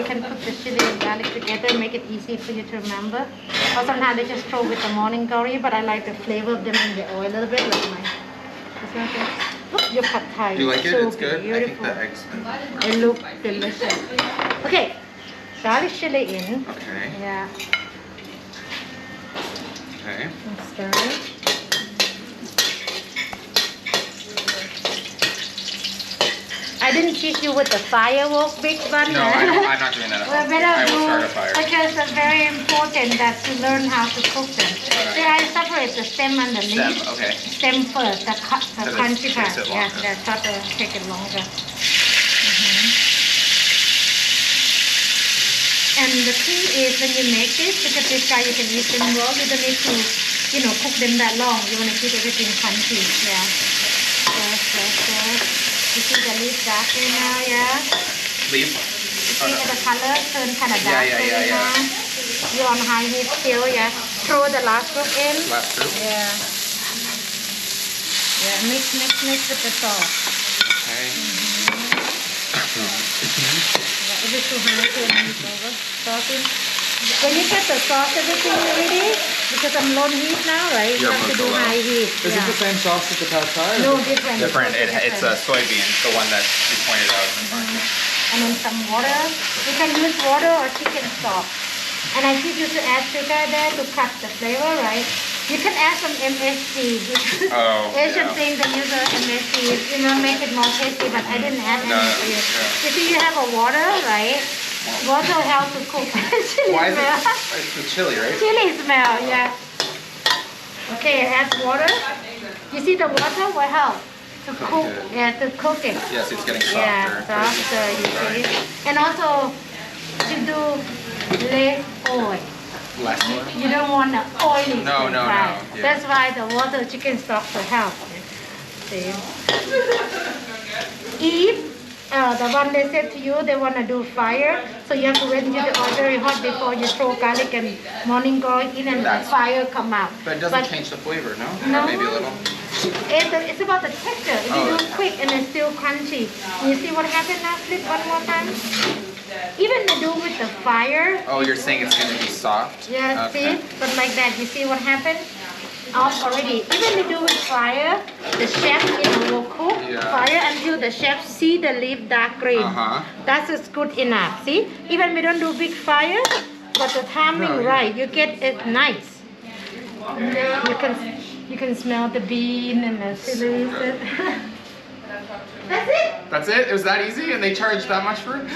you can put the chili and garlic together and make it easy for you to remember. Or sometimes they just throw with the morning curry, but I like to flavor them in the oil a little bit, like my. Look, your pad thai. Do you like it? So it's good. beautiful. I think the eggs. It looks delicious. Okay, garlic chili in. Okay. Yeah. Okay. Stir it. I didn't teach you with the firework big one. No, I'm not doing that at home. I will start a fire. Because it's very important that you learn how to cook them. See, I separate the stem and the leaf. Stem, okay. Stem first, the crunchy part. Yeah, that short take it longer. And the key is when you make this, because this guy you can eat them raw, you don't need to, cook them that long. You want to keep everything crunchy. Yeah. You see the leaf darker now, yeah? Leaf? You see the color turn kind of dark. Yeah. You're on high heat still, yeah? Throw the last group in. Last group? Yeah. Yeah, mix with the sauce. Okay. Yeah, if it's too high, turn it over. Sauce in. When you get the sauce, everything ready, because I'm low heat now, right? You have to do high heat. Is it the same sauce as the pad thai? No, different. Different. It's a soybean, the one that you pointed out. And then some water. You can use water or chicken stock. And I teach you to add sugar there to cut the flavor, right? You can add some MSG. Asian things that use MSG, make it more tasty, but I didn't add MSG. You see, you have a water, right? Water helps to cook. Why is it? It's the chili, right? Chili smell, yeah. Okay, add water. You see the water will help to cook. Yeah, to cook it. Yes, it's getting softer. Yeah, softer, you see. And also, to do less oil. Less oil? You don't want the oily No. Yeah. That's why the water chicken stock will help. See? If the one they said to you, they want to do fire, so you have to wait until the oil very hot before you throw garlic and morning glory in and the fire come out. But it doesn't change the flavor, no? No. Or maybe a little? It's about the texture. If you do quick and it's still crunchy. You see what happened now? Flip one more time. Even to do with the fire. Oh, you're saying it's going to be soft? Yeah, okay. see? But like that, you see what happened? Off already. Even to do with fire, the chef will cook fire until the chef see the leaf dark green. That is good enough. See? Even we don't do big fire, but the timing right, you get it nice. You can smell the bean and the chili. That's it. That's it? It was that easy and they charged that much for it?